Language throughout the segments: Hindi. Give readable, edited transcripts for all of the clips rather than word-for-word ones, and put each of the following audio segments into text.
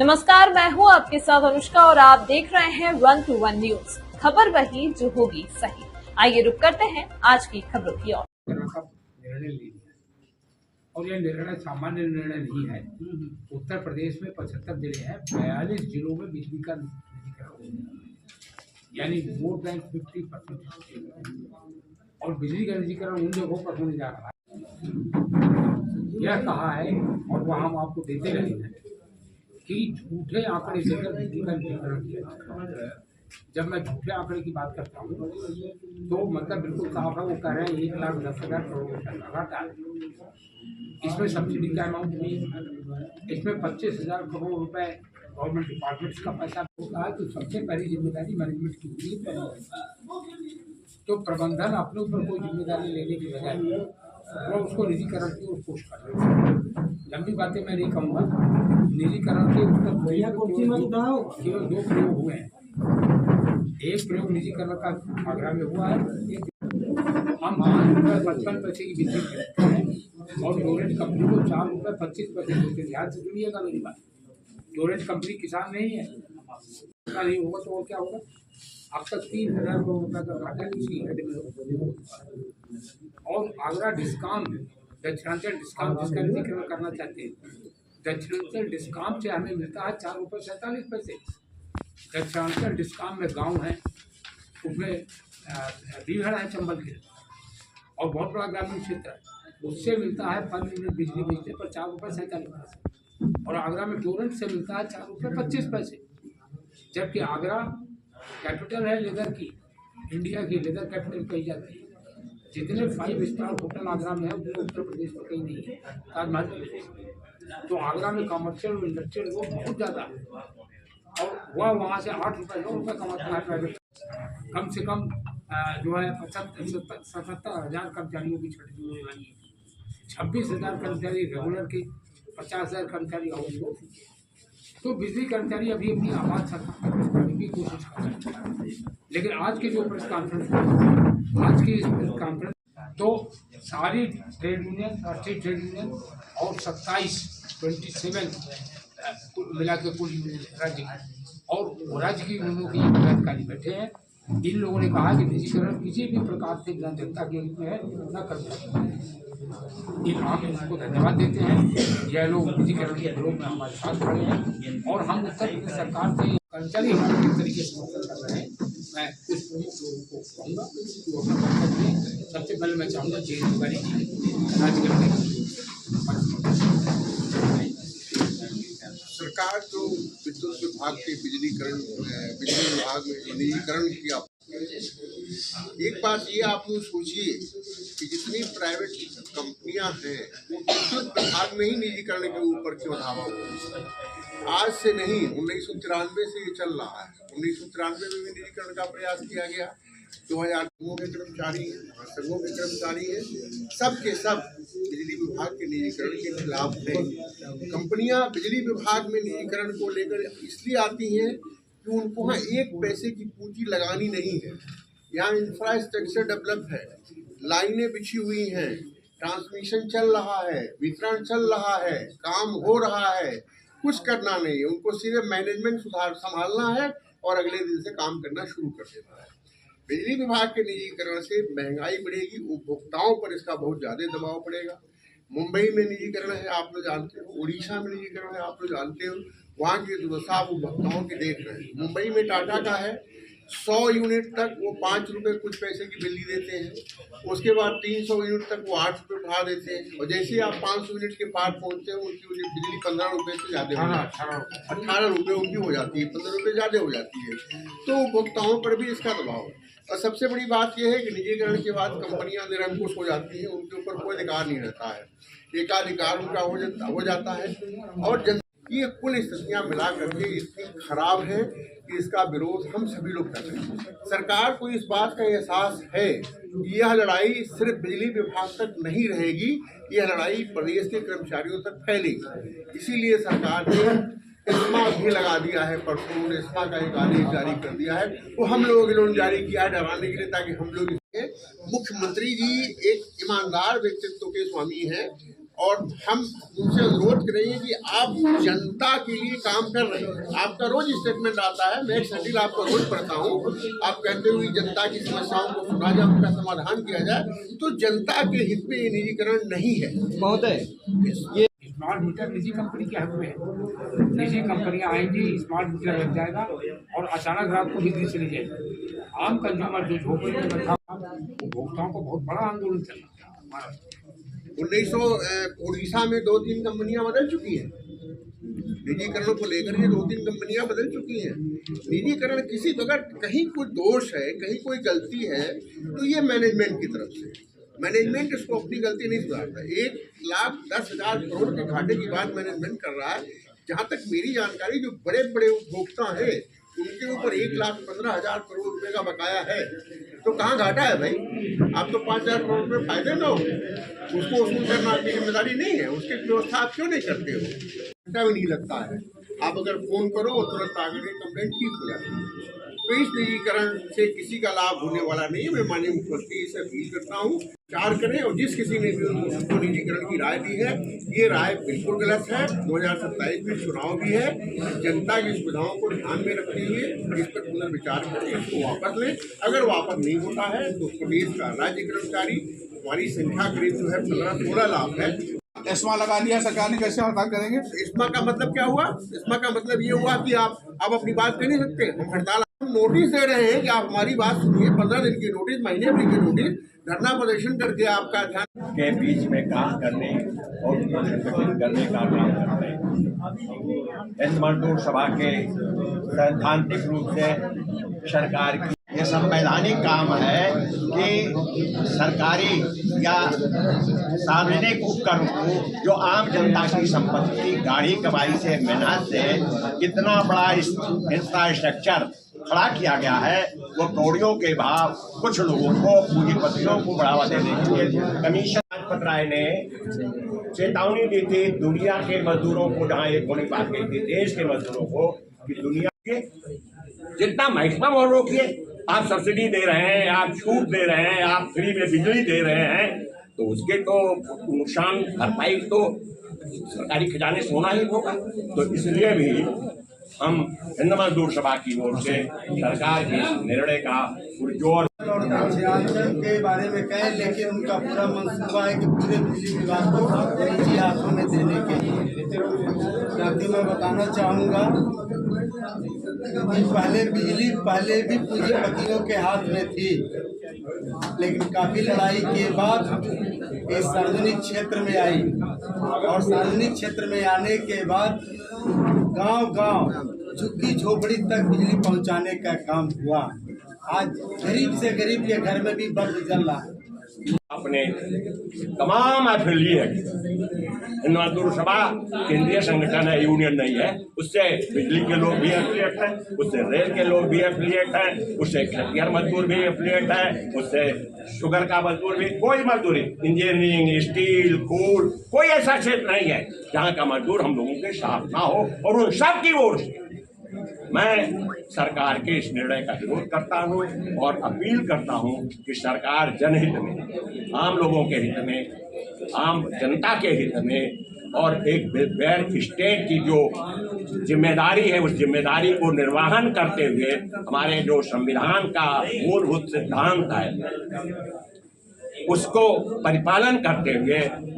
नमस्कार, मैं हूं आपके साथ अनुष्का और आप देख रहे हैं 1 to 1 न्यूज। खबर वही जो होगी सही। आइए रुक करते हैं आज की खबरों की ओर। निर्णय ले लिया और यह निर्णय सामान्य निर्णय नहीं है। उत्तर प्रदेश में 75 जिले हैं, 42 जिलों में बिजली का निजीकरण, यानी मोर देन 50%। और बिजली का निजीकरण उन जगहों पर होने जा रहा है। यह कहा है और वह हम आपको देते रहे हैं कि झूठे आंकड़े देकर बिजली का निजीकरण किया जाता है। जब मैं झूठे आंकड़े की बात करता हूँ तो मतलब बिल्कुल साफ है। वो कह रहे हैं 1,10,000 करोड़ रुपए घाटा है। इसमें सब्सिडी का अमाउंट नहीं है। इसमें 25,000 करोड़ रुपए गवर्नमेंट डिपार्टमेंट्स का पैसा होता है। तो सबसे पहली जिम्मेदारी मैनेजमेंट की होती है। तो प्रबंधन अपने ऊपर कोई जिम्मेदारी लेने की बजाय वो उसको निजीकरण की ओर कोशिश कर रहे हैं। लंबी बातें मैं नहीं कहूँगा। निजीकरण के केवल 2 प्रयोग हुए हैं। एक प्रयोग निजीकरण का आगरा में हुआ है। हम 5.55 की बिजली खरीदते हैं और लोरेंट कंपनी को 4.25 देते हैं। ध्यान से सुनिएगा मेरी बात। लोरेंट कंपनी किसान नहीं है, नहीं होगा तो और क्या होगा। अब तक 3,000 करोड़ रुपए का घाटा किसी हेड में। और आगरा डिस्काम, दक्षिणांचल डिस्काम जिसका निजीकरण करना चाहते हैं, दक्षिणांचल डिस्काम से हमें मिलता है 4.47 रुपये। दक्षिणांचल डिस्काम में गांव है, उसमें बीहड़ है चंबल के, और बहुत बड़ा ग्रामीण क्षेत्र है। उससे मिलता है पर यूनिट बिजली बेचने पर 4.47। और आगरा में टोरेंट से मिलता है 4.25। जबकि आगरा कैपिटल है लेदर की, इंडिया की लेदर कैपिटल कही जाती है। जितने 5 स्टार होटल आगरा में है उतने उत्तर प्रदेश में कहीं नहीं है, ताजमहल प्रदेश। तो आगरा में कमर्शियल और इंडस्ट्रियल वो बहुत ज़्यादा है। और वह वहाँ से 8 रुपये 9 रुपये कमाता है प्राइवेट। कम से कम जो है 77,000 कर्मचारियों की छुट्टी होने वाली है। 26,000 कर्मचारी रेगुलर के, 50,000 कर्मचारी आउटसोर्स। तो बिजली कर्मचारी अभी अपनी आवाज़ करने की कोशिश कर रहे हैं। लेकिन आज की जो प्रेस कॉन्फ्रेंस, आज की इस प्रेस कॉन्फ्रेंस तो सारी ट्रेड यूनियन, राष्ट्रीय ट्रेड यूनियन और 27 मिला के कुल राज्य और राज्य की यूनियनों के पदाधिकारी बैठे हैं। इन लोगों ने कहा कि निजीकरण किसी भी प्रकार से जनता के हित में है न कर सकते। इन हम इसको धन्यवाद देते हैं। यह लोग निजीकरण के विरोध में हमारे साथ खड़े हैं और हम उत्तर प्रदेश सरकार से कर्मचारी हमारे किस तरीके से मदद कर रहे हैं। मैं कुछ प्रमुख लोगों को कहूँगा कि वो अपना वक्तव्य दें। सबसे पहले मैं चाहूँगा जयंत तिवारी जी राज्य सरकार जो विद्युत विभाग के बिजली विभाग में निजीकरण किया, एक बात ये आप लोग सोचिए कि जितनी प्राइवेट कंपनियां हैं वो विद्युत विभाग में ही निजीकरण के ऊपर क्यों धावा हुआ। आज से नहीं, 1993 से ये चल रहा है। 1993 में भी निजीकरण का प्रयास किया गया। 2000 के कर्मचारी हैं, संघों के कर्मचारी हैं, सब के सब बिजली विभाग के निजीकरण के खिलाफ हैं। कंपनियां बिजली विभाग में निजीकरण को लेकर इसलिए आती हैं कि उनको वहाँ 1 पैसे की पूंजी लगानी नहीं है। यहाँ इंफ्रास्ट्रक्चर डेवलप है, लाइनें बिछी हुई हैं, ट्रांसमिशन चल रहा है, वितरण चल रहा है, काम हो रहा है, कुछ करना नहीं है। उनको सिर्फ मैनेजमेंट संभालना है और अगले दिन से काम करना शुरू कर देना है। बिजली विभाग के निजीकरण से महंगाई बढ़ेगी, उपभोक्ताओं पर इसका बहुत ज़्यादा दबाव पड़ेगा। मुंबई में निजीकरण है, आप लोग जानते हो, उड़ीसा में निजीकरण है, आप लोग जानते हो। वहाँ की दुर्दशा उपभोक्ताओं की देख रहे हैं। मुंबई में टाटा का है, 100 यूनिट तक वो 5 रुपये कुछ पैसे की बिजली देते हैं। उसके बाद 300 यूनिट तक वो 8 रुपये बढ़ा देते हैं। और जैसे ही आप 500 यूनिट के पार पहुँचते हैं उनकी बिजली 15 रुपये से ज़्यादा हो जाती है। 18 रुपये उनकी हो जाती है, 15 रुपये ज़्यादा हो जाती है। तो उपभोक्ताओं पर भी इसका दबाव है। और सबसे बड़ी बात यह है कि निजीकरण के बाद कंपनियां निरंकुश हो जाती हैं, उनके ऊपर कोई अधिकार नहीं रहता है, एकाधिकार उनका हो जाता है। और ये कुल स्थितियां मिला करके इतनी खराब है कि इसका विरोध हम सभी लोग कर रहे हैं। सरकार को इस बात का एहसास है कि यह लड़ाई सिर्फ बिजली विभाग तक नहीं रहेगी, यह लड़ाई प्रदेश के कर्मचारियों तक फैलेगी। इसीलिए सरकार ने इस्मा भी लगा दिया है। परसों उन्होंने इस्मा का एक आदेश जारी कर दिया है, वो हम लोगों के लिए जारी किया है डराने के लिए, ताकि हम लोग। मुख्यमंत्री जी एक ईमानदार व्यक्तित्व के स्वामी हैं। और हम उनसे अनुरोध करेंगे कि आप जनता के लिए काम कर रहे हैं। आपका रोज स्टेटमेंट आता है, मैं एक शेड्यूल आपको रोज पढ़ता हूँ। आप कहते हो कि जनता की समस्याओं को सुना जाए, उनका समाधान किया जाए, तो जनता के हित में ये निजीकरण नहीं है महोदय। ये स्मार्ट मीटर निजी कंपनी के हक में है। निजी कंपनियां आएंगी, स्मार्ट मीटर लग जाएगा और अचानक रात को बिजली चली जाएगी। आम कंज्यूमर जो झोपड़ी में बैठा उपभोक्ताओं को बहुत बड़ा आंदोलन चल रहा है महाराष्ट्र। 1900 उड़ीसा में 2-3 कंपनियां बदल चुकी हैं। निजीकरण को लेकर के 2-3 कंपनियां बदल चुकी हैं। निजीकरण किसी अगर कहीं कोई दोष है, कहीं कोई गलती है, तो ये मैनेजमेंट की तरफ से। मैनेजमेंट इसको अपनी गलती नहीं सुधारता। 1,10,000 करोड़ के घाटे की बात मैनेजमेंट कर रहा है। जहाँ तक मेरी जानकारी, जो बड़े बड़े उपभोक्ता हैं उनके ऊपर 1,15,000 करोड़ रुपए का बकाया है। तो कहाँ घाटा है भाई? आप तो 5,000 करोड़ रुपए फायदे में हो, उसको वसूल करना आपकी जिम्मेदारी नहीं है। उसकी व्यवस्था आप क्यों नहीं करते हो? घंटा भी नहीं लगता है। आप अगर फोन करो तुरंत आगे कंप्लेंट ठीक हो जाती है। तो इस निजीकरण से किसी का लाभ होने वाला नहीं है। मैं माननीय मुख्यमंत्री से अपील करता हूँ, विचार करें। और जिस किसी ने भी उनको निजीकरण की राय दी है, ये राय बिल्कुल गलत है। 2027 में चुनाव भी है। जनता की सुविधाओं को ध्यान में रखते हुए इस पर पुनर्विचार करें, इसको वापस लें। अगर वापस नहीं होता है तो प्रदेश का राज्य कर्मचारी, हमारी संख्या करीब जो है 15-16 लाख है। एस्मा लगा दिया सरकार ने, कैसे हड़ताल करेंगे? इस्मा का मतलब क्या हुआ? इस्मा का मतलब ये हुआ कि आप अपनी बात कह नहीं सकते। हम हड़ताल नोटिस दे रहे हैं कि आप हमारी बात सुनिए। 15 दिन की नोटिस, महीने भर की नोटिस, धरना प्रदर्शन करके आपका ध्यान के बीच में काम करने और संगठित करने का काम करते हैं। इस मजदूर सभा के सैद्धांतिक रूप से सरकार की यह संवैधानिक काम है कि सरकारी या सार्वजनिक उपकरण को, जो आम जनता की संपत्ति गाड़ी कमाई से मेहनत से इतना बड़ा इंफ्रास्ट्रक्चर खड़ा किया गया है, वो कौड़ियों के भाव कुछ लोगों को, पूंजीपतियों को बढ़ावा देने के लिए कमीशन राजपत राय ने चेतावनी दी थी दुनिया के मजदूरों को, जहाँ एक गोली बात गई थी देश के मजदूरों को, कि दुनिया के जितना मैक्सिमम और रोकिए। आप सब्सिडी दे रहे हैं, आप छूट दे रहे हैं, आप फ्री में बिजली दे रहे हैं, तो उसके तो नुकसान भरपाई तो सरकारी खजाने से होना ही होगा। तो इसलिए भी हम हिंद मजदूर सभा की ओर से सरकार के निर्णय का पुरजोर के बारे में कहे, लेकिन उनका पूरा मंसूबा है कि पूरे बिजली विभाग को निजी हाथों में देने के लिए। ताकि मैं बताना चाहूँगा कि पहले भी पूंजीपतियों के हाथ में थी, लेकिन काफी लड़ाई के बाद ये सार्वजनिक क्षेत्र में आई। और सार्वजनिक क्षेत्र में आने के बाद गांव-गांव, झुग्गी झोपड़ी तक बिजली पहुंचाने का काम हुआ। आज गरीब से गरीब के घर में भी बल्ब जल रहा है। अपने तमाम एफिलिएट, हिंद मजदूर सभा केंद्रीय संगठन है, यूनियन नहीं है, उससे बिजली के लोग भी एफिलिएट हैं, उससे रेल के लोग भी एफिलिएट हैं, उससे खेतिहर मजदूर भी एफिलिएट है, उससे शुगर का मजदूर भी। कोई मजदूरी, इंजीनियरिंग, स्टील, कोल, कोई ऐसा क्षेत्र नहीं है जहाँ का मजदूर हम लोगों के साथ ना हो। और उन सब की ओर से मैं सरकार के इस निर्णय का विरोध करता हूं और अपील करता हूं कि सरकार जनहित में, आम लोगों के हित में, आम जनता के हित में और एक वेलफेयर स्टेट की जो जिम्मेदारी है, उस जिम्मेदारी को निर्वहन करते हुए हमारे जो संविधान का मूलभूत सिद्धांत है उसको परिपालन करते हुए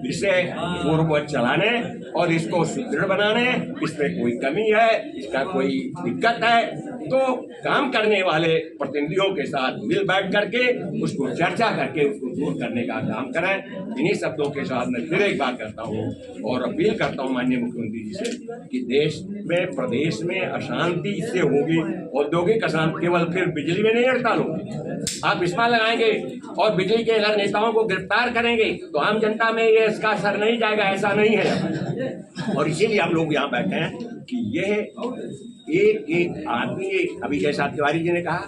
इसे पूर्ववत चलाने और इसको सुदृढ़ बनाने। इसमें कोई कमी है, इसका कोई दिक्कत है तो काम करने वाले प्रतिनिधियों के साथ मिल बैठ करके उसको चर्चा करके उसको दूर करने का काम करें। इन्हीं शब्दों के साथ मैं फिर एक बात करता हूँ और अपील करता हूँ माननीय मुख्यमंत्री जी से कि देश में, प्रदेश में अशांति इससे होगी, औद्योगिक अशांति, केवल फिर बिजली में नहीं हड़ताल होगी। आप इस्मा लगाएंगे और बिजली के अगर नेताओं को गिरफ्तार करेंगे तो आम जनता में ये इसका असर नहीं जाएगा, ऐसा नहीं है। और इसीलिए हम लोग यहाँ बैठे हैं कि यह एक आदमी, अभी जैसा तिवारी जी ने कहा,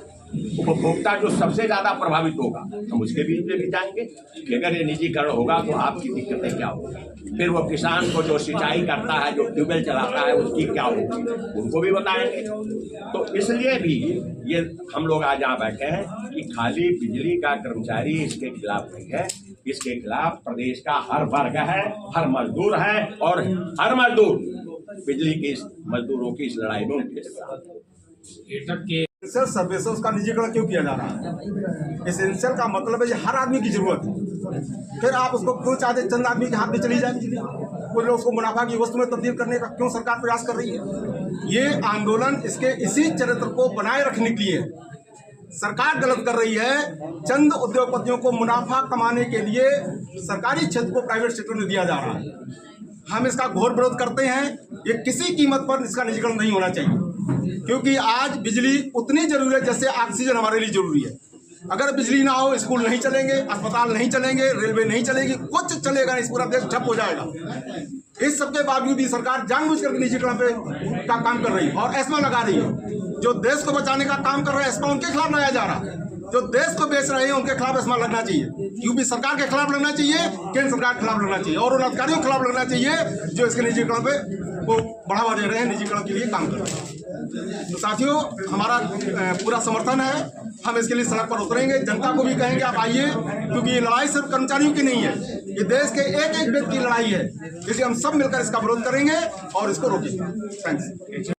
उपभोक्ता जो सबसे ज्यादा प्रभावित होगा, हम उसके बीच में भी जाएंगे कि अगर ये निजीकरण होगा तो आपकी दिक्कतें क्या होगी। फिर वो किसान को जो सिंचाई करता है, जो ट्यूबवेल चलाता है, उसकी क्या होगी, उनको भी बताएंगे। तो इसलिए भी ये हम लोग आज यहाँ बैठे हैं कि खाली बिजली का कर्मचारी इसके खिलाफ नहीं है, इसके खिलाफ प्रदेश का हर वर्ग है, हर मजदूर है और हर मजदूर बिजली की मजदूरों की इस लड़ाई में उनके साथ। एसेंशियल सर्विसेज का निजीकरण क्यों किया जा रहा है? एसेंशियल का मतलब है ये हर आदमी की जरूरत है। फिर आप उसको क्यों चाहते चंद आदमी के हाथ में चली जाए बिजली? कुछ लोग उसको मुनाफा की वस्तु में तब्दील करने का क्यों सरकार प्रयास कर रही है? ये आंदोलन इसके इसी चरित्र को बनाए रखने के लिए सरकार गलत कर रही है। चंद उद्योगपतियों को मुनाफा कमाने के लिए सरकारी क्षेत्र को प्राइवेट सेक्टर में दिया जा रहा है। हम इसका घोर विरोध करते हैं। ये किसी कीमत पर इसका निजीकरण नहीं होना चाहिए, क्योंकि आज बिजली उतनी जरूरी है जैसे ऑक्सीजन हमारे लिए जरूरी है। अगर बिजली ना हो, स्कूल नहीं चलेंगे, अस्पताल नहीं चलेंगे, रेलवे नहीं चलेगी, कुछ चलेगा नहीं, पूरा देश ठप हो जाएगा। इस सबके बावजूद भी सरकार जानबूझकर निजीकरण पे का काम कर रही है और एस्मा लगा रही है। जो देश को बचाने का काम कर रहे हैं एस्मा उनके खिलाफ लगाया जा रहा है। जो देश को बेच रहे हैं उनके खिलाफ एस्मा लगना चाहिए। यूपी सरकार के खिलाफ लगना चाहिए, केंद्र सरकार के खिलाफ लगना चाहिए और उन अधिकारियों के खिलाफ लगना चाहिए जो इसके निजीकरण पे वो बढ़ावा दे रहे हैं, निजीकरण के लिए काम कर रहे हैं। तो साथियों, हमारा पूरा समर्थन है। हम इसके लिए सड़क पर उतरेंगे, जनता को भी कहेंगे आप आइए, क्योंकि ये लड़ाई सिर्फ कर्मचारियों की नहीं है, ये देश के एक एक व्यक्ति की लड़ाई है। इसलिए हम सब मिलकर इसका विरोध करेंगे और इसको रोकेंगे। थैंक्स।